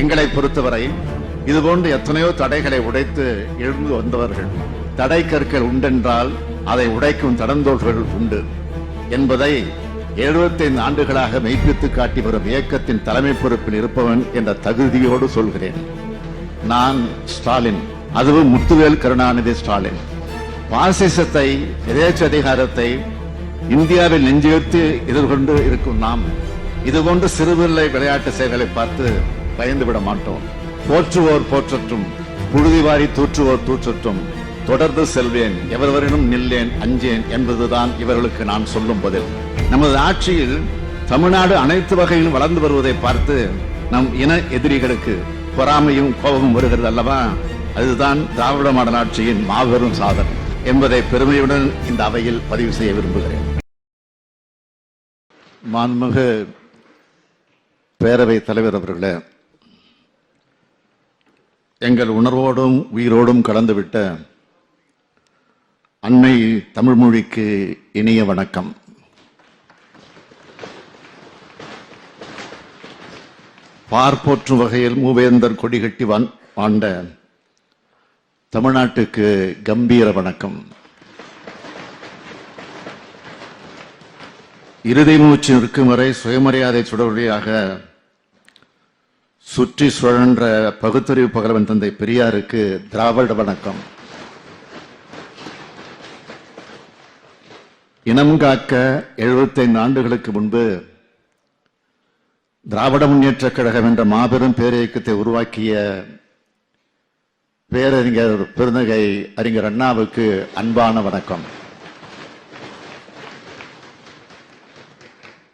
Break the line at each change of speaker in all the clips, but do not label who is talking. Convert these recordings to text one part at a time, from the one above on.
எங்களை பொறுத்தவரை இதுபோன்று எத்தனையோ தடைகளை உடைத்து எழுந்து வந்தவர்கள். தடை கற்கள் உண்டென்றால் அதை உடைக்கும் தடந்தோள்கள் உண்டு என்பதை 75 ஆண்டுகளாக மெய்ப்பித்து காட்டி வரும் இயக்கத்தின் தலைமை பொறுப்பில் இருப்பவன் என்ற தகுதியோடு சொல்கிறேன். நான் ஸ்டாலின், அதுவும் முத்துவேல் கருணாநிதி ஸ்டாலின். பாசிசத்தை, எதேச்ச அதிகாரத்தை இந்தியாவில் நெஞ்சுயர்த்தி எதிர்கொண்டு இருக்கும் நாம் இதுபோன்று சிறுபிள்ளை விளையாட்டு செயல்களை பார்த்து பயந்துவிட மாட்டோம். போற்றுவோர் போற்றட்டும், புழுதி வாரி தூற்றுவோர் தூற்றட்டும், தொடர்ந்து செல்வேன், எவரவரினும் நில்லேன், அஞ்சேன் என்பதுதான் இவர்களுக்கு நான் சொல்லும் பதில். நமது ஆட்சியில் தமிழ்நாடு அனைத்து வகையிலும் வளர்ந்து வருவதை பார்த்து நம் இன எதிரிகளுக்கு பொறாமையும் கோபமும் வருகிறது அல்லவா? அதுதான் திராவிட மாடல் ஆட்சியின் மாபெரும் சாதனை என்பதை பெருமையுடன் இந்த அவையில் பதிவு செய்ய விரும்புகிறேன். மாண்புமிகு பேரவைத் தலைவர் அவர்களே, எங்கள் உணர்வோடும் உயிரோடும் கலந்துவிட்ட அன்னை தமிழ் மொழிக்கு இனிய வணக்கம். பார்ப்போற்றும் வகையில் மூவேந்தர் கொடி கட்டி வாழ்ந்த தமிழ்நாட்டுக்கு கம்பீர வணக்கம். இறுதி மூச்சு நிற்கும் வரை சுயமரியாதை சுடவழியாக சுற்றி சுழன்ற பகுத்தறிவு பகலவன் தந்தை பெரியாருக்கு திராவிட வணக்கம். இனம் காக்க 75 ஆண்டுகளுக்கு முன்பு திராவிட முன்னேற்ற கழகம் என்ற மாபெரும் பேரியக்கத்தை உருவாக்கிய பேரறிஞர் பெருந்தகை அறிஞர் அண்ணாவுக்கு அன்பான வணக்கம்.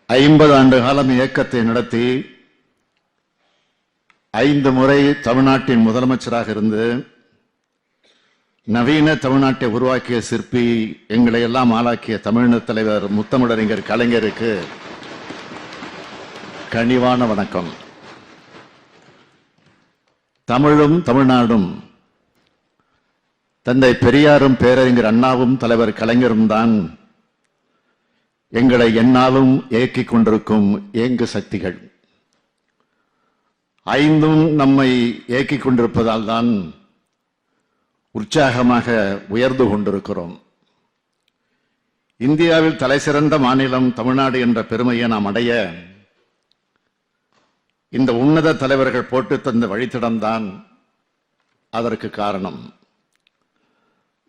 50 ஆண்டு காலம் இயக்கத்தை நடத்தி 5 முறை தமிழ்நாட்டின் முதலமைச்சராக இருந்து நவீன தமிழ்நாட்டை உருவாக்கிய சிற்பி, எங்களை எல்லாம் ஆளாக்கிய தமிழின தலைவர் முத்தமிழறிஞர் கலைஞருக்கு கனிவான வணக்கம். தமிழும் தமிழ்நாடும் தந்தை பெரியாரும் பேரறிஞர் அண்ணாவும் தலைவர் கலைஞரும் தான் எங்களை எந்நாளும் இயக்கிக் கொண்டிருக்கும் இயங்கு சக்திகள். 5ம் நம்மை இயக்கிக் கொண்டிருப்பதால் தான் உற்சாகமாக உயர்ந்து கொண்டிருக்கிறோம். இந்தியாவில் தலைசிறந்த மாநிலம் தமிழ்நாடு என்ற பெருமையை நாம் அடைய இந்த உன்னத தலைவர்கள் போட்டு தந்த வழித்தடம்தான் அதற்கு காரணம்.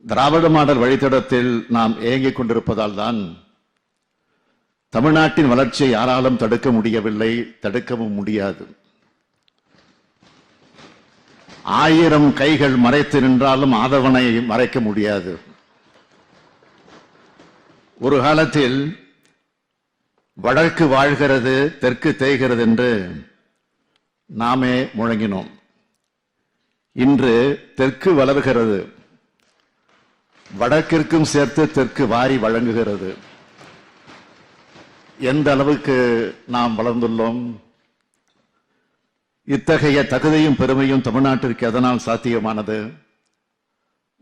திராவிட மாடல் வழித்தடத்தில் நாம் இயங்கிக் கொண்டிருப்பதால் தான் தமிழ்நாட்டின் வளர்ச்சியை யாராலும் தடுக்க முடியவில்லை, தடுக்கவும் முடியாது. 1000 கைகள் மறைத்து நின்றாலும் ஆதவனை மறைக்க முடியாது. ஒரு காலத்தில் வடக்கு வாழ்கிறது, தெற்கு தேய்கிறது என்று நாமே முழங்கினோம். இன்று தெற்கு வளர்கிறது, வடக்கிற்கும் சேர்த்து தெற்கு வாரி வழங்குகிறது. எந்த அளவுக்கு நாம் வளர்ந்துள்ளோம்? இத்தகைய தகுதியும் பெருமையும் தமிழ்நாட்டிற்கு எதனால் சாத்தியமானது?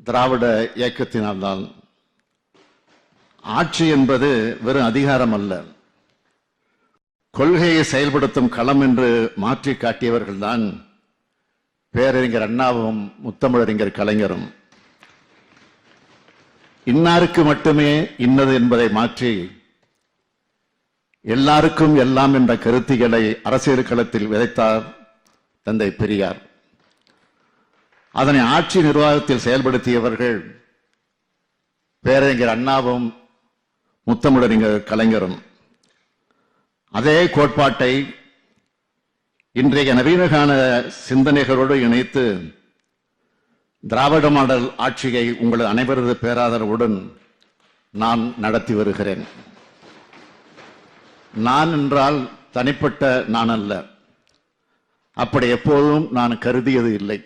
திராவிட இயக்கத்தினால்தான். ஆட்சி என்பது வெறும் அதிகாரம் அல்ல, கொள்கையை செயல்படுத்தும் களம் என்று மாற்றி காட்டியவர்கள்தான் பேரறிஞர் அண்ணாவும் முத்தமிழறிஞர் கலைஞரும். இன்னாருக்கு மட்டுமே இன்னது என்பதை மாற்றி எல்லாருக்கும் எல்லாம் என்ற கருத்திகளை அரசியல் களத்தில் விதைத்தார் தந்தை பெரியார். அதனை ஆட்சி நிர்வாகத்தில் செயல்படுத்தியவர்கள் பேரறிஞர் அண்ணாவும் முத்தமிழறிஞர் கலைஞரும். அதே கோட்பாட்டை இன்றைய நவீனகால சிந்தனைகளோடு இணைத்து திராவிட மாடல் ஆட்சியை உங்களது அனைவரது பேராதரவுடன் நான் நடத்தி வருகிறேன். நான் என்றால் தனிப்பட்ட நான் அல்ல, அப்படி எப்போதும் நான் கருதியது இல்லை.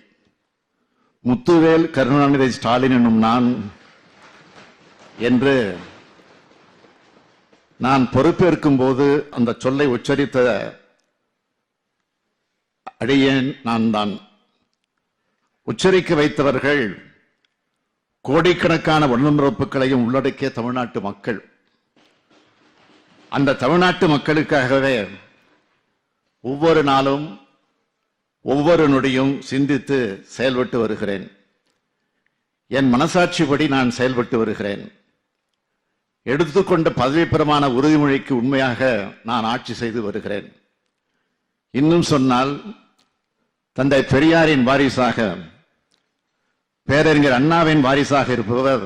முத்துவேல் கருணாநிதி ஸ்டாலின் என்னும் நான் என்று நான் பொறுப்பேற்கும் போது அந்த சொல்லை உச்சரித்த அடியேன் நான் தான். உச்சரிக்க வைத்தவர்கள் கோடிக்கணக்கான உடன்பிறப்புகளையும் உள்ளடக்கிய தமிழ்நாட்டு மக்கள். அந்த தமிழ்நாட்டு மக்களுக்காகவே ஒவ்வொரு நாளும் ஒவ்வொரு நொடியும் சிந்தித்து செயல்பட்டு வருகிறேன். என் மனசாட்சிப்படி நான் செயல்பட்டு வருகிறேன். எடுத்துக்கொண்ட பதவி பிரமாண உறுதிமொழிக்கு உண்மையாக நான் ஆட்சி செய்து வருகிறேன். இன்னும் சொன்னால், தந்தை பெரியாரின் வாரிசாக, பேரறிஞர் அண்ணாவின் வாரிசாக இருப்பவர்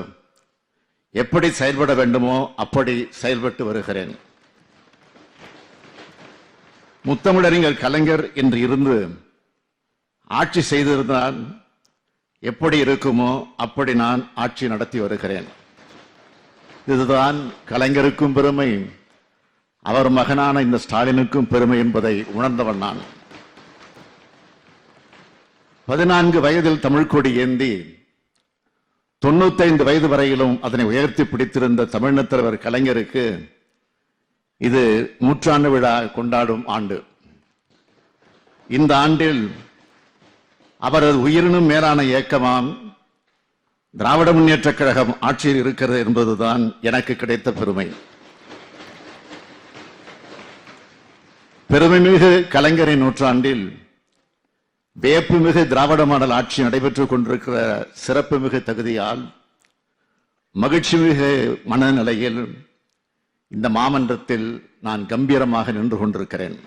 எப்படி செயல்பட வேண்டுமோ அப்படி செயல்பட்டு வருகிறேன். முத்தமிழறிஞர் கலைஞர் என்று இருந்து ஆட்சி செய்திருந்தால் எப்படி இருக்குமோ அப்படி நான் ஆட்சி நடத்தி வருகிறேன். இதுதான் கலைஞருக்கும் பெருமை, அவர் மகனான இந்த ஸ்டாலினுக்கும் பெருமை என்பதை உணர்ந்தவன் நான். 14 வயதில் தமிழ்கொடி ஏந்தி 95 வயது வரையிலும் அதனை உயர்த்தி பிடித்திருந்த தமிழ்நத் தலைவர் கலைஞருக்கு இது 100ஆண்டு விழா கொண்டாடும் ஆண்டு. இந்த ஆண்டில் அவரது உயிரினும் மேலான இயக்கமாம் திராவிட முன்னேற்றக் கழகம் ஆட்சியில் இருக்கிறது என்பதுதான் எனக்கு கிடைத்த பெருமை. பெருமைமிகு கலைஞரின் நூற்றாண்டில் வியப்புமிகு திராவிட மாடல் ஆட்சி நடைபெற்றுக் கொண்டிருக்கிற சிறப்புமிகு தகுதியால், மகிழ்ச்சிமிகு மனநிலையில் இந்த மாமன்றத்தில் நான் கம்பீரமாக நின்று கொண்டிருக்கிறேன்.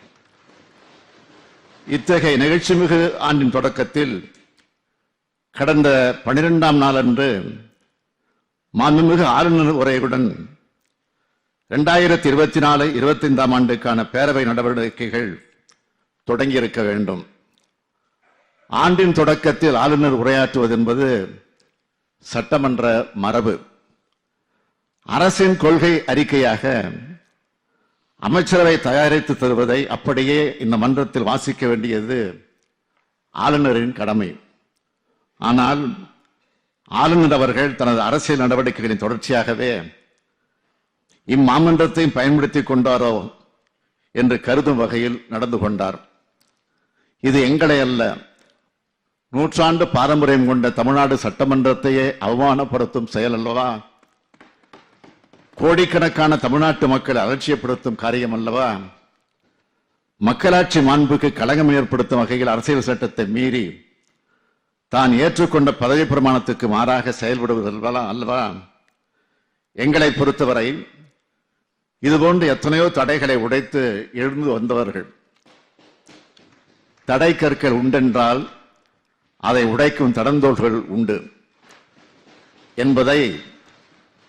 இத்தகைய நிகழ்ச்சிமிகு ஆண்டின் தொடக்கத்தில் கடந்த 12ஆம் நாளன்று மாண்புமிகு ஆளுநர் உரையுடன் 2024-25ஆம் ஆண்டுக்கான பேரவை நடவடிக்கைகள் தொடங்கியிருக்க வேண்டும். ஆண்டின் தொடக்கத்தில் ஆளுநர் உரையாற்றுவது என்பது சட்டமன்ற மரபு. அரசின் கொள்கை அறிக்கையாக அமைச்சரவை தயாரித்து தருவதை அப்படியே இந்த மன்றத்தில் வாசிக்க வேண்டியது ஆளுநரின் கடமை. ஆனால் ஆளுநர் அவர்கள் தனது அரசியல் நடவடிக்கைகளின் தொடர்ச்சியாகவே இம்மாமன்றத்தையும் பயன்படுத்திக் கொண்டாரோ என்று கருதும் வகையில் நடந்து கொண்டார். இது எங்களை அல்ல, 100 ஆண்டு பாரம்பரியம் கொண்ட தமிழ்நாடு சட்டமன்றத்தையே அவமானப்படுத்தும் செயல் அல்லவா? கோடிக்கணக்கான தமிழ்நாட்டு மக்களை அலட்சியப்படுத்தும் காரியம் அல்லவா? மக்களாட்சி மாண்புக்கு களங்கம் ஏற்படுத்தும் வகையில் அரசியல் சட்டத்தை மீறி தான் ஏற்றுக்கொண்ட பதவி பிரமாணத்துக்கு மாறாக செயல்படுவது அல்லவா? எங்களை பொறுத்தவரை இதுபோன்று எத்தனையோ தடைகளை உடைத்து எழுந்து வந்தவர்கள். தடை கற்கள் உண்டென்றால் அதை உடைக்கும் தடந்தோள்கள் உண்டு என்பதை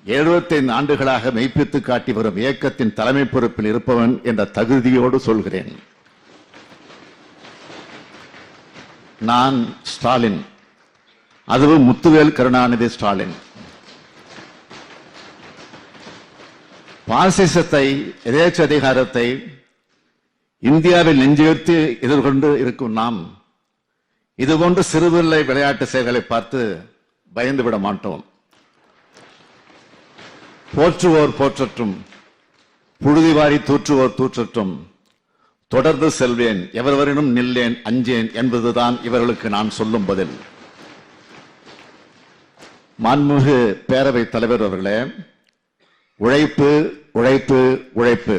75 ஆண்டுகளாக மெய்ப்பித்து காட்டி வரும் இயக்கத்தின் தலைமை பொறுப்பில் இருப்பவன் என்ற தகுதியோடு சொல்கிறேன். நான் ஸ்டாலின், அதுவும் முத்துவேல் கருணாநிதி ஸ்டாலின். பாசிசத்தை, எதேச்ச அதிகாரத்தை இந்தியாவில் நெஞ்சுயர்த்தி எதிர்கொண்டு இருக்கும் நாம் இதுபோன்ற சிறுபிள்ளை விளையாட்டு செயல்களை பார்த்து பயந்துவிட மாட்டோம். போற்றுவோர் போற்றட்டும், புழுதி வாரி தூற்றுவோர் தூற்றட்டும், தொடர்ந்து செல்வேன், எவரவரினும் நில்லேன், அஞ்சேன் என்பதுதான் இவர்களுக்கு நான் சொல்லும் பதில். மாண்புமிகு பேரவைத் தலைவர் அவர்களே, உழைப்பு உழைப்பு உழைப்பு.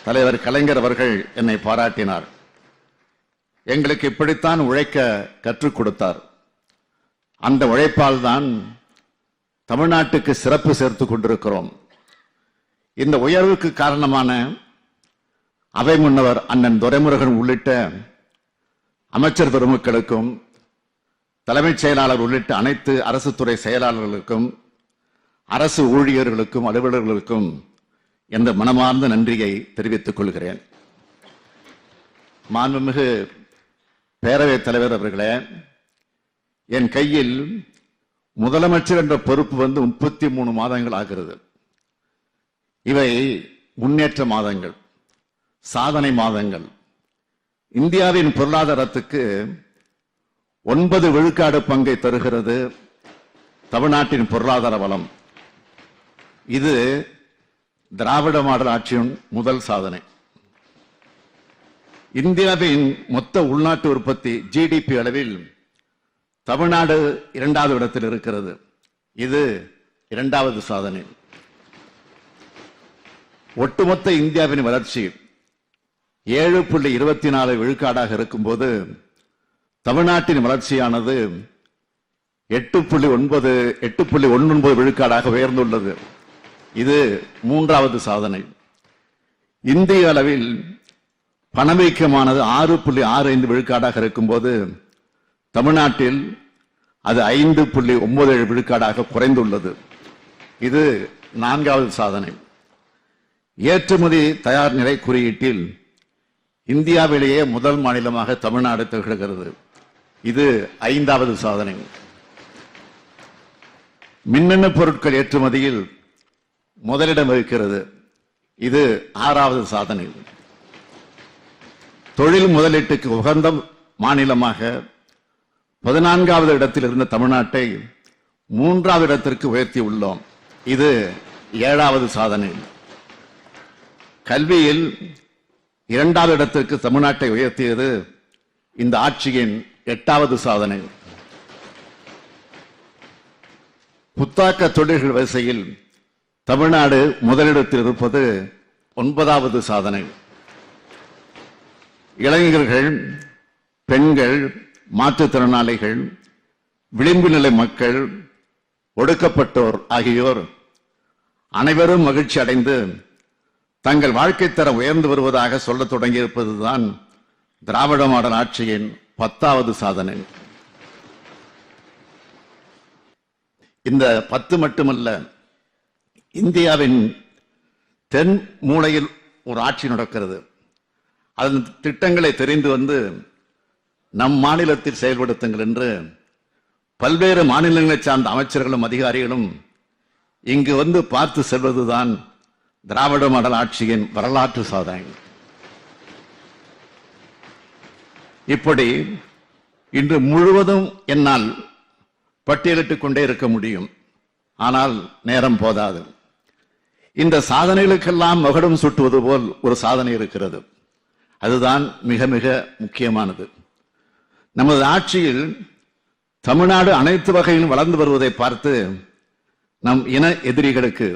தலைவர் கலைஞர் அவர்கள் என்னை பாராட்டினார். எங்களுக்கு இப்படித்தான் உழைக்க கற்றுக் கொடுத்தார். அந்த உழைப்பால் தான் தமிழ்நாட்டுக்கு சிறப்பு சேர்த்து கொண்டிருக்கிறோம். இந்த உயர்வுக்கு காரணமான அவை முன்னவர் அண்ணன் துரைமுருகன் உள்ளிட்ட அமைச்சர் பெருமக்களுக்கும், தலைமைச் செயலாளர் உள்ளிட்ட அனைத்து அரசு துறை செயலாளர்களுக்கும், அரசு ஊழியர்களுக்கும், அலுவலர்களுக்கும் என்ற மனமார்ந்த நன்றியை தெரிவித்துக் கொள்கிறேன். மாண்புமிகு பேரவைத் தலைவர் அவர்களே, என் கையில் முதலமைச்சர் என்ற பொறுப்பு 33 மாதங்கள் ஆகிறது. இவை முன்னேற்ற மாதங்கள், சாதனை மாதங்கள். இந்தியாவின் பொருளாதாரத்துக்கு 9 விழுக்காடு பங்கை தருகிறது தமிழ்நாட்டின் பொருளாதார வளம். இது திராவிட மாடல் ஆட்சியின் முதல் சாதனை. இந்தியாவின் மொத்த உள்நாட்டு உற்பத்தி ஜிடிபி அளவில் தமிழ்நாடு 2வது இடத்தில் இருக்கிறது. இது 2வது சாதனை. ஒட்டுமொத்த இந்தியாவின் வளர்ச்சி 7.24 விழுக்காடாக இருக்கும்போது தமிழ்நாட்டின் வளர்ச்சியானது 8.19 விழுக்காடாக உயர்ந்துள்ளது. இது மூன்றாவது சாதனை. இந்திய அளவில் பணவீக்கமானது 6.65 விழுக்காடாக இருக்கும்போது தமிழ்நாட்டில் அது 5.97 விழுக்காடாக குறைந்துள்ளது. இது நான்காவது சாதனை. ஏற்றுமதி தயார் நிலை குறியீட்டில் இந்தியாவிலேயே முதல் மாநிலமாக தமிழ்நாடு திகழ்கிறது. இது ஐந்தாவது சாதனை. மின்னணு பொருட்கள் ஏற்றுமதியில் முதலிடம் வகிக்கிறது. இது ஆறாவது சாதனை. தொழில் முதலீட்டுக்கு உகந்த மாநிலமாக 14வது இடத்தில் இருந்த தமிழ்நாட்டை 3வது இடத்திற்கு உயர்த்தி உள்ளோம். இது 7வது சாதனை. கல்வியில் 2வது இடத்திற்கு தமிழ்நாட்டை உயர்த்தியது இந்த ஆட்சியின் 8வது சாதனை. புத்தாக்க தொழில்கள் வரிசையில் தமிழ்நாடு முதலிடத்தில் இருப்பது 9வது சாதனை. இளைஞர்கள், பெண்கள், மாற்றுத்திறனாளிகள், விளிம்பு நிலை மக்கள், ஒடுக்கப்பட்டோர் ஆகியோர் அனைவரும் மகிழ்ச்சி அடைந்து தங்கள் வாழ்க்கை தரம் உயர்ந்து வருவதாக சொல்ல தொடங்கியிருப்பதுதான் திராவிட மாடல் ஆட்சியின் 10வது சாதனை. இந்த 10 மட்டுமல்ல, இந்தியாவின் தென் மூலையில் ஒரு ஆட்சி நடக்கிறது. அதன் திட்டங்களை தெரிந்து வந்து நம் மாநிலத்தில் செயல்படுத்துங்கள் என்று பல்வேறு மாநிலங்களை சார்ந்த அமைச்சர்களும் அதிகாரிகளும் இங்கு வந்து பார்த்து செல்வதுதான் திராவிட மாடல் ஆட்சியின் வரலாற்று சாதனை. இப்படி இன்று முழுவதும் என்னால் பட்டியலிட்டுக் கொண்டே இருக்க முடியும். ஆனால் நேரம் போதாது. இந்த சாதனைகளுக்கெல்லாம் மகுடம் சுட்டுவது போல் ஒரு சாதனை இருக்கிறது. அதுதான் மிக மிக முக்கியமானது. நமது ஆட்சியில் தமிழ்நாடு அனைத்து வகையிலும் வளர்ந்து வருவதை பார்த்து நம் இன எதிரிகளுக்கு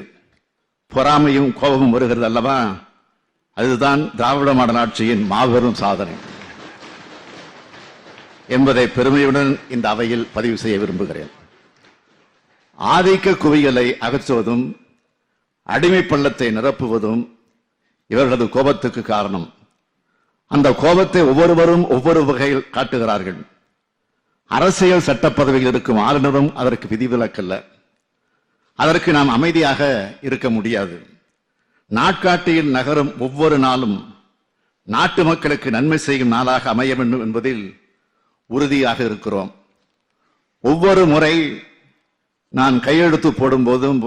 பொறாமையும் கோபமும் வருகிறது அல்லவா? அதுதான் திராவிட மாடல் ஆட்சியின் மாபெரும் சாதனை என்பதை பெருமையுடன் இந்த அவையில் பதிவு செய்ய விரும்புகிறேன். ஆதிக்க குவியலை அகற்றுவதும் அடிமை பள்ளத்தை நிரப்புவதும் இவர்களது கோபத்துக்கு காரணம். அந்த கோபத்தை ஒவ்வொருவரும் ஒவ்வொரு வகையில் காட்டுகிறார்கள். அரசியல் சட்ட பதவியில் இருக்கும் ஆளுநரும் அதற்கு விதிவிலக்கல்ல. அதற்கு நாம் அமைதியாக இருக்க முடியாது. நாட்காட்டியில் நகரும் ஒவ்வொரு நாளும் நாட்டு மக்களுக்கு நன்மை செய்யும் நாளாக அமைய வேண்டும் என்பதில் உறுதியாக இருக்கிறோம். ஒவ்வொரு முறை நான் கையெழுத்து போடும் போதும்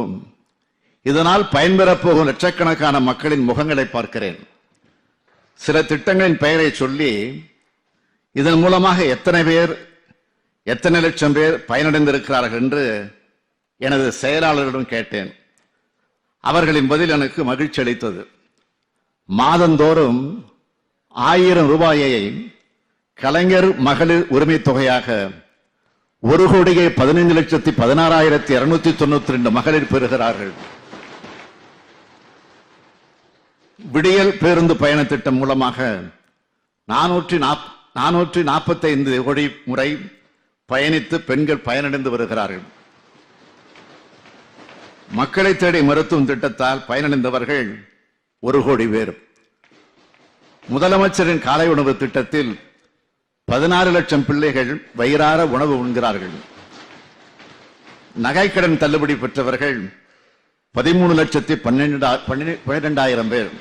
இதனால் பயன்பெறப் போகும் லட்சக்கணக்கான மக்களின் முகங்களை பார்க்கிறேன். சில திட்டங்களின் பெயரை சொல்லி இதன் மூலமாக எத்தனை லட்சம் பேர் பயனடைந்திருக்கிறார்கள் என்று எனது செயலாளரிடம் கேட்டேன். அவர்களின் பதில் எனக்கு மகிழ்ச்சி அளித்தது. மாதந்தோறும் 1000 ரூபாயை கலைஞர் மகளிர் உரிமை தொகையாக 1,15,16,292 மகளிர் பெறுகிறார்கள். விடியல் பேருந்து பயண திட்டம் மூலமாக 445 கோடி முறை பயணித்து பெண்கள் பயனடைந்து வருகிறார்கள். மக்களை தேடி மருத்துவம் திட்டத்தால் பயனடைந்தவர்கள் 1 கோடி பேர். முதலமைச்சரின் காலை உணவு திட்டத்தில் 16 லட்சம் பிள்ளைகள் வயிறார உணவு உண்கிறார்கள். நகைக்கடன் தள்ளுபடி பெற்றவர்கள் 13,12,000 பேர்.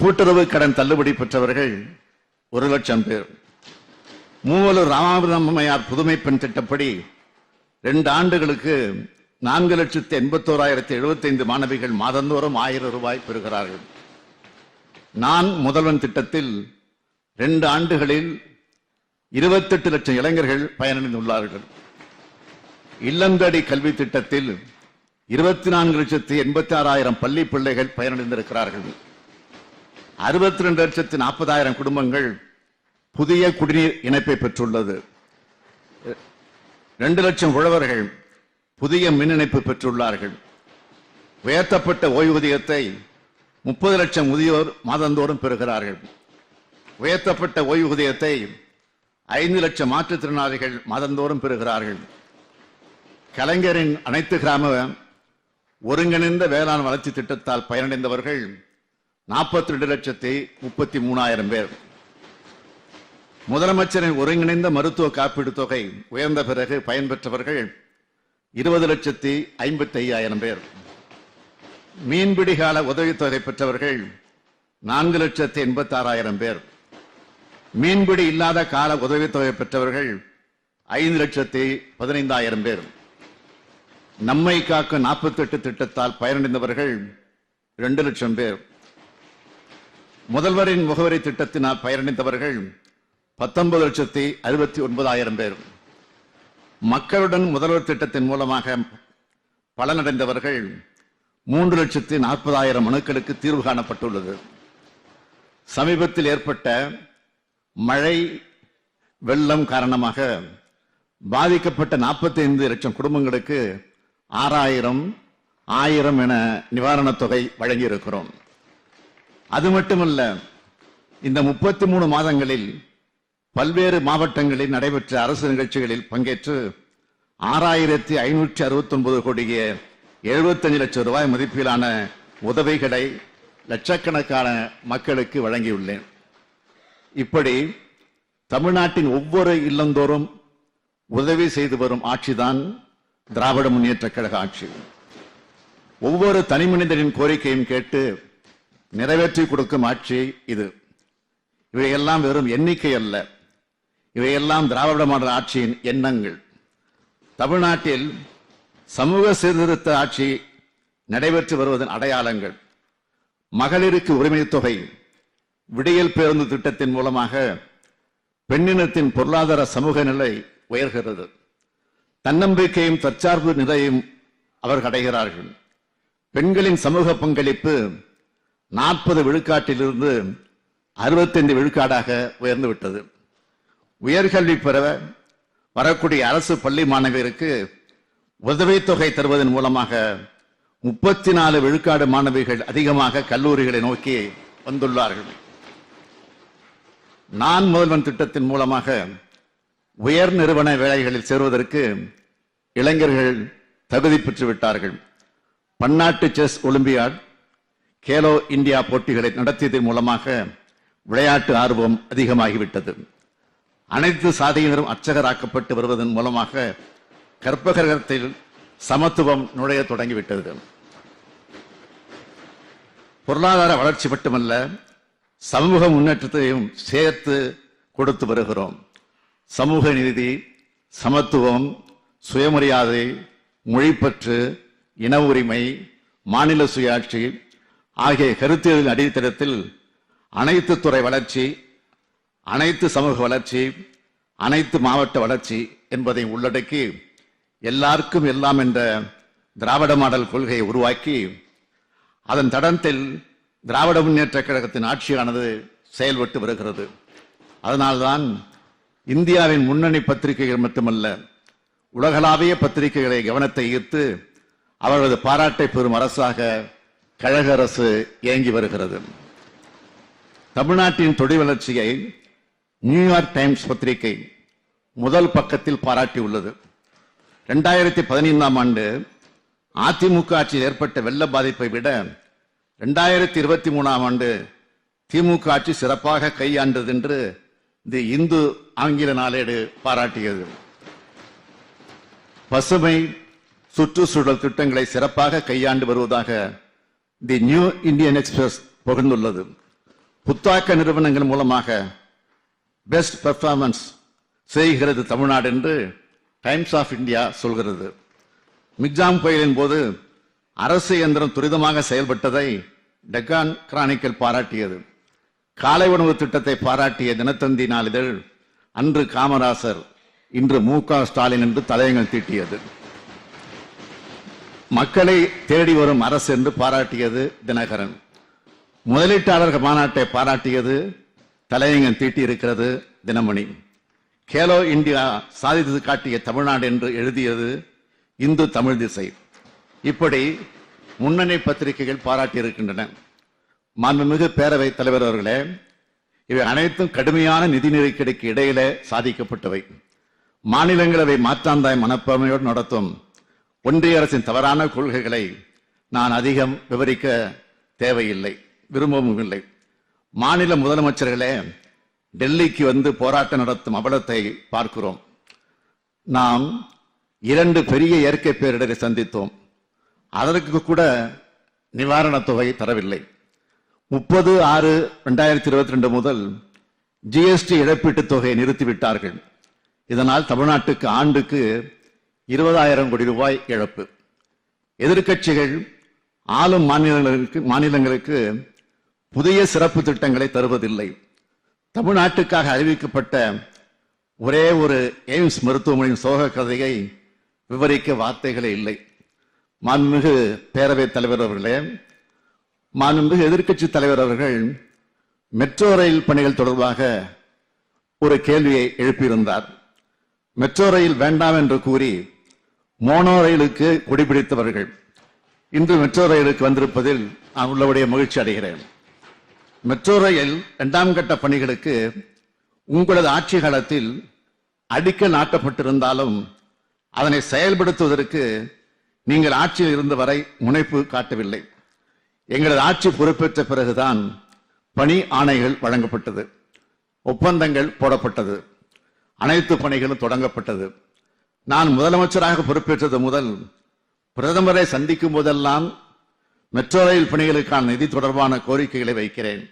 கூட்டுறவு கடன் தள்ளுபடி பெற்றவர்கள் 1 லட்சம் பேர். மூவலூர் ராமாமிர்தம்மையார் புதுமை பெண் திட்டப்படி 2 ஆண்டுகளுக்கு 4,81,075 மாணவிகள் மாதந்தோறும் 1000 ரூபாய் பெறுகிறார்கள். நான் முதல்வன் திட்டத்தில் 2 ஆண்டுகளில் 28 லட்சம் இளைஞர்கள் பயனடைந்துள்ளார்கள். இல்லந்தடி கல்வி திட்டத்தில் 24,86,000 பள்ளி பிள்ளைகள் பயனடைந்திருக்கிறார்கள். 62,40,000 குடும்பங்கள் புதிய குடிநீர் இணைப்பை பெற்றுள்ளது. 2 லட்சம் உழவர்கள் புதிய மின் இணைப்பு பெற்றுள்ளார்கள். உயர்த்தப்பட்ட ஓய்வூதியத்தை 30 லட்சம் முதியோர் மாதந்தோறும் பெறுகிறார்கள். உயர்த்தப்பட்ட ஓய்வூதியத்தை 5 லட்சம் மாற்றுத்திறனாளிகள் மாதந்தோறும் பெறுகிறார்கள். கலைஞரின் அனைத்து கிராம ஒருங்கிணைந்த வேளாண் வளர்ச்சி திட்டத்தால் பயனடைந்தவர்கள் 42,33,000 பேர். முதலமைச்சரின் ஒருங்கிணைந்த மருத்துவ காப்பீடு தொகை உயர்ந்த பிறகு பயன்பெற்றவர்கள் 20,55,000 பேர். மீன்பிடி கால உதவித்தொகை பெற்றவர்கள் 4,86,000 பேர். மீன்பிடி இல்லாத கால உதவித்தொகை பெற்றவர்கள் 5,15,000 பேர். நம்மை காக்க 48 திட்டத்தால் பயனடைந்தவர்கள் 2 லட்சம் பேர். முதல்வரின் முகவரி திட்டத்தினால் பயனடைந்தவர்கள் 19,69,000 பேர். மக்களுடன் முதல்வர் திட்டத்தின் மூலமாக பலனடைந்தவர்கள் 3,40,000 மனுக்களுக்கு தீர்வு காணப்பட்டுள்ளது. சமீபத்தில் ஏற்பட்ட மழை வெள்ளம் காரணமாக பாதிக்கப்பட்ட 45 லட்சம் குடும்பங்களுக்கு 6,000, 1,000 என நிவாரணத் தொகை வழங்கியிருக்கிறோம். அது மட்டுமல்ல, இந்த 33 மாதங்களில் பல்வேறு மாவட்டங்களில் நடைபெற்ற அரசு நிகழ்ச்சிகளில் பங்கேற்று 6,569 கோடியே 75 லட்சம் ரூபாய் மதிப்பிலான உதவிகளை லட்சக்கணக்கான மக்களுக்கு வழங்கியுள்ளேன். இப்படி தமிழ்நாட்டின் ஒவ்வொரு இல்லந்தோறும் உதவி செய்து வரும் ஆட்சிதான் திராவிட முன்னேற்ற கழக ஆட்சி. ஒவ்வொரு தனி மனிதனின் கோரிக்கையும் கேட்டு நிறைவேற்றி கொடுக்கும் ஆட்சி இது. இவையெல்லாம் வெறும் எண்ணிக்கை அல்ல, இவையெல்லாம் திராவிட மாடல் ஆட்சியின் எண்ணங்கள். தமிழ்நாட்டில் சமூக சீர்திருத்த ஆட்சி நடைபெற்று வருவதன் அடையாளங்கள். மகளிருக்கு உரிமை தொகை, விடியல் பேருந்து திட்டத்தின் மூலமாக பெண்ணினத்தின் பொருளாதார சமூக நிலை உயர்கிறது. தன்னம்பிக்கையும் தற்சார்பு நிலையும் அவர்கள் அடைகிறார்கள். பெண்களின் சமூக பங்களிப்பு 40 விழுக்காட்டிலிருந்து 65 விழுக்காடாக உயர்ந்துவிட்டது. உயர்கல்வி பெற வரக்கூடிய அரசு பள்ளி மாணவியருக்கு உதவித்தொகை தருவதன் மூலமாக 34 விழுக்காடு மாணவிகள் அதிகமாக கல்லூரிகளை நோக்கி வந்துள்ளார்கள். நான் முதல்வன் திட்டத்தின் மூலமாக உயர் நிறுவன வேலைகளில் சேருவதற்கு இளைஞர்கள் தகுதி பெற்று விட்டார்கள். பன்னாட்டு செஸ் ஒலிம்பியாட், கேலோ இந்தியா போட்டிகளை நடத்தியதன் மூலமாக விளையாட்டு ஆர்வம் அதிகமாகிவிட்டது. அனைத்து சாதியினரும் அர்ச்சகராக்கப்பட்டு வருவதன் மூலமாக கற்பகிரகத்தில் சமத்துவம் நுழைய தொடங்கிவிட்டது. பொருளாதார வளர்ச்சி மட்டுமல்ல, சமூக முன்னேற்றத்தையும் சேர்த்து கொடுத்து வருகிறோம். சமூக நீதி, சமத்துவம், சுயமரியாதை, மொழிப்பற்று, இன உரிமை, மாநில சுயாட்சி ஆகிய கருத்தியலின் அடித்தளத்தில் அனைத்து துறை வளர்ச்சி, அனைத்து சமூக வளர்ச்சி, அனைத்து மாவட்ட வளர்ச்சி என்பதை உள்ளடக்கி எல்லாருக்கும் எல்லாம் என்ற திராவிட மாடல் கொள்கையை உருவாக்கி அதன் தடத்தில் திராவிட முன்னேற்ற கழகத்தின் ஆட்சியானது செயல்பட்டு வருகிறது. அதனால்தான் இந்தியாவின் முன்னணி பத்திரிகைகள் மட்டுமல்ல, உலகளாவிய பத்திரிகைகளை கவனத்தை ஈர்த்து அவர்களது பாராட்டை பெறும் அரசாக கழக அரசு இயங்கி வருகிறது. தமிழ்நாட்டின் தொழில் வளர்ச்சியை நியூயார்க் டைம்ஸ் பத்திரிகை முதல் பக்கத்தில் பாராட்டியுள்ளது. 2015ஆம் ஆண்டு அதிமுக ஆட்சியில் ஏற்பட்ட வெள்ள பாதிப்பை விட 2023ஆம் ஆண்டு திமுக ஆட்சி சிறப்பாக கையாண்டது என்று தி இந்து ஆங்கில நாளேடு பாராட்டியது. பசுமை சுற்றுச்சூழல் திட்டங்களை சிறப்பாக கையாண்டு வருவதாக தி நியூ இந்தியன் எக்ஸ்பிரஸ் புகழ்ந்துள்ளது. புத்தாக்க நிறுவனங்கள் மூலமாக பெஸ்ட் பெர்ஃபார்மன்ஸ் செய்கிறது தமிழ்நாடு என்று டைம்ஸ் ஆஃப் இந்தியா சொல்கிறது. மிக்ஜாம் புயலின் போது அரசு இயந்திரம் துரிதமாக செயல்பட்டதை டெக்கான் கிரானிக்கல் பாராட்டியது. காலை உணவு திட்டத்தை பாராட்டிய தினத்தந்தி நாளிதழ் அன்று காமராசர், இன்று மு.க. ஸ்டாலின் என்று தலையங்கள் தீட்டியது. மக்களை தேடி வரும் அரசு என்று பாராட்டியது தினகரன். முதலீட்டாளர்கள் மாநாட்டை பாராட்டியது தலையங்கம் தீட்டியிருக்கிறது தினமணி. கேலோ இந்தியா சாதித்து காட்டிய தமிழ்நாடு என்று எழுதியது இந்து தமிழ் திசை. இப்படி முன்னணி பத்திரிகைகள் பாராட்டியிருக்கின்றன. மாண்புமிகு பேரவைத் தலைவர் அவர்களே, இவை அனைத்தும் கடுமையான நிதி நெருக்கடிக்கு இடையிலே சாதிக்கப்பட்டவை. மாநிலங்களவை மாற்றாந்தாய் மனப்பான்மையோடு நடத்தும் ஒன்றிய அரசின் தவறான கொள்கைகளை நான் அதிகம் விவரிக்க தேவையில்லை, விரும்பவும் இல்லை. மாநில முதலமைச்சர்களே டெல்லிக்கு வந்து போராட்டம் நடத்தும் அவலத்தை பார்க்கிறோம். நாம் 2 பெரிய இயற்கை பேரிடரை சந்தித்தோம். அதற்கு கூட நிவாரணத் தொகை தரவில்லை. 30/6/2022 முதல் ஜிஎஸ்டி இழப்பீட்டுத் தொகையை நிறுத்திவிட்டார்கள். இதனால் தமிழ்நாட்டுக்கு ஆண்டுக்கு 20,000 கோடி ரூபாய் இழப்பு. எதிர்க்கட்சிகள் ஆளும் மாநிலங்களுக்கு புதிய சிறப்பு திட்டங்களை தருவதில்லை. தமிழ்நாட்டுக்காக அறிவிக்கப்பட்ட ஒரே ஒரு எய்ம்ஸ் மருத்துவமனையின் சோக கதையை விவரிக்க வார்த்தைகளே இல்லை. மாண்புமிகு பேரவைத் தலைவர் அவர்களே, மாண்புமிகு எதிர்க்கட்சி தலைவர் அவர்கள் மெட்ரோ ரயில் பணிகள் தொடர்பாக ஒரு கேள்வியை எழுப்பியிருந்தார். மெட்ரோ ரயில் வேண்டாம் என்று கூறி மோனோ ரயிலுக்கு கொடிபிடித்தவர்கள் இன்று மெட்ரோ ரயிலுக்கு வந்திருப்பதில் நான் உள்ளபடியே மகிழ்ச்சி அடைகிறேன். மெட்ரோ ரயில் 2ஆம் கட்ட பணிகளுக்கு உங்களது ஆட்சி காலத்தில் அடிக்கல் நாட்டப்பட்டிருந்தாலும் அதனை செயல்படுத்துவதற்கு நீங்கள் ஆட்சியில் இருந்த வரை முனைப்பு காட்டவில்லை. எங்களது ஆட்சி பொறுப்பேற்ற பிறகுதான் பணி ஆணைகள் வழங்கப்பட்டது, ஒப்பந்தங்கள் போடப்பட்டது, அனைத்து பணிகளும் தொடங்கப்பட்டது. நான் முதலமைச்சராக பொறுப்பேற்றது முதல் பிரதமரை சந்திக்கும் போதெல்லாம் மெட்ரோ ரயில் பணிகளுக்கான நிதி தொடர்பான கோரிக்கைகளை வைக்கிறேன்.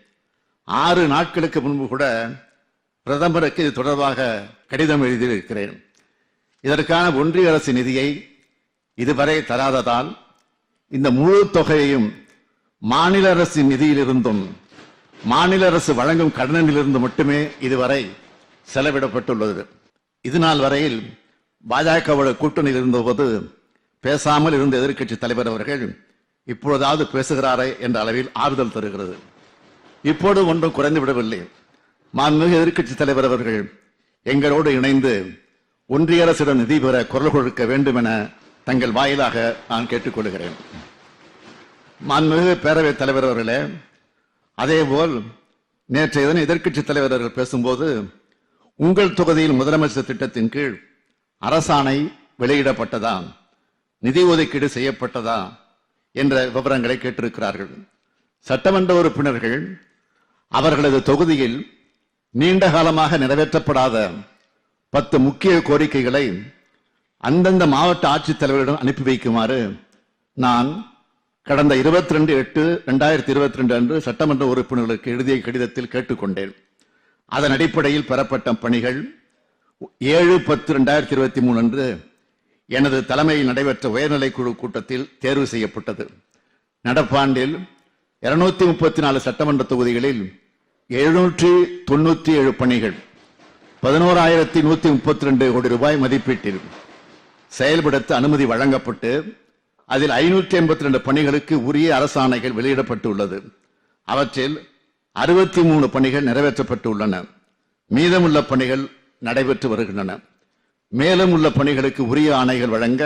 6 நாட்களுக்கு முன்பு கூட பிரதமருக்கு இது தொடர்பாக கடிதம் எழுதியிருக்கிறேன். இதற்கான ஒன்றிய அரசு நிதியை இதுவரை தராததால் இந்த முழு தொகையையும் மாநில அரசின் நிதியிலிருந்தும் மாநில அரசு வழங்கும் கடனிலிருந்து மட்டுமே இதுவரை செலவிடப்பட்டுள்ளது. இதுநாள் வரையில் பாஜகவோட கூட்டணியில் இருந்தபோது பேசாமல் இருந்த எதிர்க்கட்சி தலைவர் அவர்கள் இப்பொழுதாவது பேசுகிறாரே என்ற அளவில் ஆறுதல் தருகிறது. இப்போது ஒன்றும் குறைந்து விடவில்லை. மாண்புமிகு எதிர்க்கட்சி தலைவர் அவர்கள் எங்களோடு இணைந்து ஒன்றிய அரசிடம் நிதி பெற குரல் கொடுக்க வேண்டும் என தங்கள் வாயிலாக நான் கேட்டுக்கொள்கிறேன். மாண்புமிகு பேரவைத் தலைவர் அவர்களே, அதேபோல் நேற்றைய தினம் எதிர்க்கட்சி தலைவர் அவர்கள் பேசும்போது உங்கள் தொகுதியில் முதலமைச்சர் திட்டத்தின் கீழ் அரசாணை வெளியிடப்பட்டதா, நிதி ஒதுக்கீடு செய்யப்பட்டதா என்ற விவரங்களை கேட்டிருக்கிறார்கள். சட்டமன்ற உறுப்பினர்கள் அவர்களது தொகுதியில் நீண்ட காலமாக நிறைவேற்றப்படாத 10 முக்கிய கோரிக்கைகளை அந்தந்த மாவட்ட ஆட்சித்தலைவரிடம் அனுப்பி வைக்குமாறு நான் கடந்த 22/8/2022 அன்று சட்டமன்ற உறுப்பினர்களுக்கு எழுதிய கடிதத்தில் கேட்டுக்கொண்டேன். அதன் அடிப்படையில் பெறப்பட்ட பணிகள் 7/10/2023 அன்று எனது தலைமையில் நடைபெற்ற உயர்நிலைக்குழு கூட்டத்தில் தேர்வு செய்யப்பட்டது. நடப்பாண்டில் 234 சட்டமன்ற தொகுதிகளில் 797 பணிகள் 11,132 கோடி ரூபாய் மதிப்பீட்டில் செயல்படுத்த அனுமதி வழங்கப்பட்டு அதில் 582 பணிகளுக்கு உரிய அரசாணைகள் வெளியிடப்பட்டுள்ளது. அவற்றில் 63 பணிகள் நிறைவேற்றப்பட்டுள்ளன. மீதமுள்ள பணிகள் நடைபெற்று வருகின்றன. மேலும் உள்ள பணிகளுக்கு உரிய ஆணைகள் வழங்க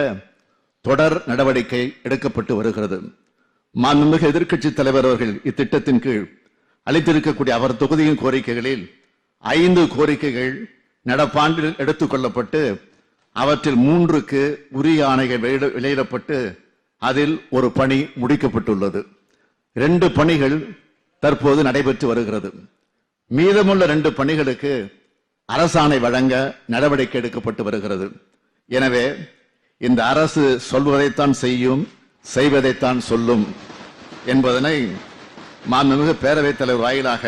தொடர் நடவடிக்கை எடுக்கப்பட்டு வருகிறது. மாண்புமிகு எதிர்க்கட்சி தலைவர் அவர்கள் இத்திட்டத்தின் கீழ் அளித்திருக்கக்கூடிய அவர் தொகுதியின் கோரிக்கைகளில் 5 கோரிக்கைகள் நடப்பாண்டில் எடுத்துக் கொள்ளப்பட்டு அவற்றில் 3க்கு உரிய ஆணைகள் வெளியிடப்பட்டு அதில் ஒரு பணி முடிக்கப்பட்டுள்ளது. 2 பணிகள் தற்போது நடைபெற்று வருகிறது. மீதமுள்ள 2 பணிகளுக்கு அரசாணை வழங்க நடவடிக்கை எடுக்கப்பட்டு வருகிறது. எனவே இந்த அரசு சொல்வதைத்தான் செய்யும், செய்வதைத்தான் சொல்லும் என்பதனை மாண்புமிகு பேரவைத் தலைவர் வாயிலாக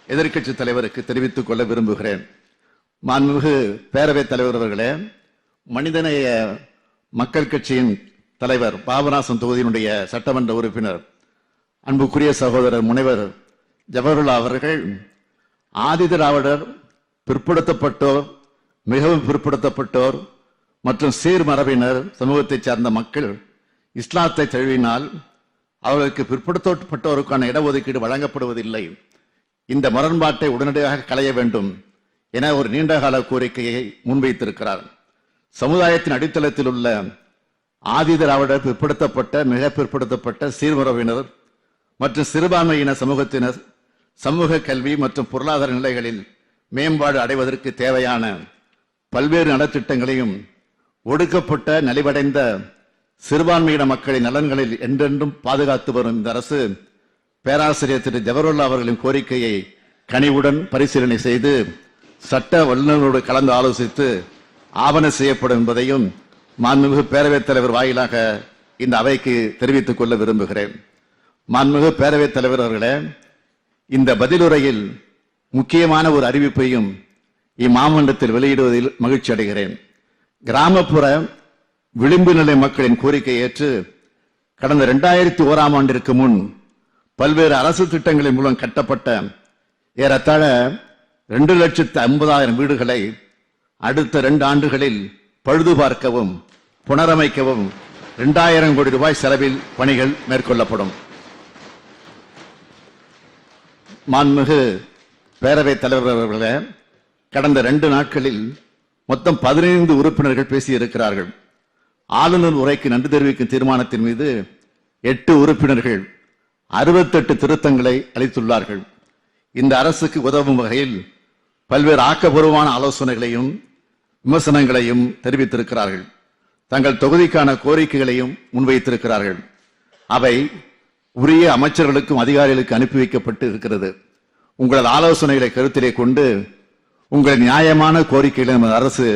எதிர்க்கட்சி தலைவருக்கு தெரிவித்துக் கொள்ள விரும்புகிறேன். மாண்புமிகு பேரவைத் தலைவர் அவர்களே, மனிதநேய மக்கள் கட்சியின் தலைவர் பாபநாசம் தொகுதியினுடைய சட்டமன்ற உறுப்பினர் அன்புக்குரிய சகோதரர் முனைவர் ஜவஹர்லால் அவர்கள் ஆதி திராவிடர், பிற்படுத்தப்பட்டோர், மிகவும் பிற்படுத்தப்பட்டோர் மற்றும் சீர்மரபினர் சமூகத்தைச் சார்ந்த மக்கள் இஸ்லாத்தை தழுவினால் அவர்களுக்கு பிற்படுத்தப்பட்டோருக்கான இடஒதுக்கீடு வழங்கப்படுவதில்லை. இந்த முரண்பாட்டை உடனடியாக களைய வேண்டும் என ஒரு நீண்டகால கோரிக்கையை முன்வைத்திருக்கிறார். சமுதாயத்தின் அடித்தளத்தில் உள்ள ஆதி திராவிடர், பிற்படுத்தப்பட்ட, மிக பிற்படுத்தப்பட்ட, சீர்மரபினர் மற்றும் சிறுபான்மையின சமூகத்தினர் சமூக கல்வி மற்றும் பொருளாதார நிலைகளில் மேம்பாடு அடைவதற்கு தேவையான பல்வேறு நலத்திட்டங்களையும் ஒடுக்கப்பட்ட நலிவடைந்த சிறுபான்மையின மக்களின் நலன்களில் என்றென்றும் பாதுகாத்து வரும் இந்த அரசு பேராசிரியர் திரு ஜவஹர்லால் அவர்களின் கோரிக்கையை கனிவுடன் பரிசீலனை செய்து சட்ட வல்லுநர்களோடு கலந்து ஆலோசித்து ஆவண செய்யப்படும் என்பதையும் மாண்புமிகு பேரவைத் தலைவர் வாயிலாக இந்த அவைக்கு தெரிவித்துக் கொள்ள விரும்புகிறேன். மாண்புமிகு பேரவைத் தலைவர் அவர்களே, இந்த பதிலுரையில் முக்கியமான ஒரு அறிவிப்பையும் இம்மாமன்றத்தில் வெளியிடுவதில் மகிழ்ச்சி அடைகிறேன். கிராமப்புற விளிம்பு நிலை மக்களின் கோரிக்கை ஏற்று கடந்த 2001ஆம் ஆண்டிற்கு முன் பல்வேறு அரசு திட்டங்களின் மூலம் கட்டப்பட்ட ஏறத்தாழ 2,50,000 வீடுகளை அடுத்த 2 ஆண்டுகளில் பழுது பார்க்கவும் புனரமைக்கவும் 2,000 கோடி ரூபாய் செலவில் பணிகள் மேற்கொள்ளப்படும். மாண்புமிகு பேரவைத் தலைவர் அவர்களே, கடந்த 2 நாட்களில் மொத்தம் 15 உறுப்பினர்கள் பேசியிருக்கிறார்கள். ஆளுநர் உரைக்கு நன்றி தெரிவிக்கும் தீர்மானத்தின் மீது 8 உறுப்பினர்கள் 68 திருத்தங்களை அளித்துள்ளார்கள். இந்த அரசுக்கு உதவும் வகையில் பல்வேறு ஆக்கப்பூர்வமான ஆலோசனைகளையும் விமர்சனங்களையும் தெரிவித்திருக்கிறார்கள். தங்கள் தொகுதிக்கான கோரிக்கைகளையும் முன்வைத்திருக்கிறார்கள். அவை உரிய அமைச்சர்களுக்கும் அதிகாரிகளுக்கு அனுப்பி வைக்கப்பட்டு இருக்கிறது. உங்களது ஆலோசனைகளை கருத்திலே கொண்டு உங்கள் நியாயமான கோரிக்கைகளை நமது அரசு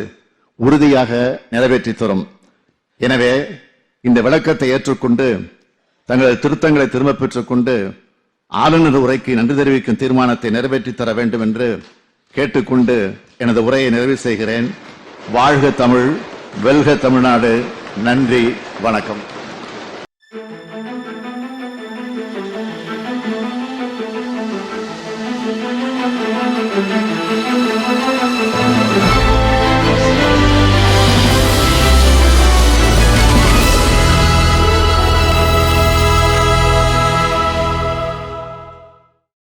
உறுதியாக நிறைவேற்றி தரும். எனவே இந்த விளக்கத்தை ஏற்றுக்கொண்டு தங்களது திருத்தங்களை திரும்பப் பெற்றுக் கொண்டு ஆளுநர் உரைக்கு நன்றி தெரிவிக்கும் தீர்மானத்தை நிறைவேற்றி தர வேண்டும் என்று கேட்டுக்கொண்டு எனது உரையை நிறைவு செய்கிறேன். வாழ்க தமிழ், வெல்க தமிழ்நாடு. நன்றி, வணக்கம்.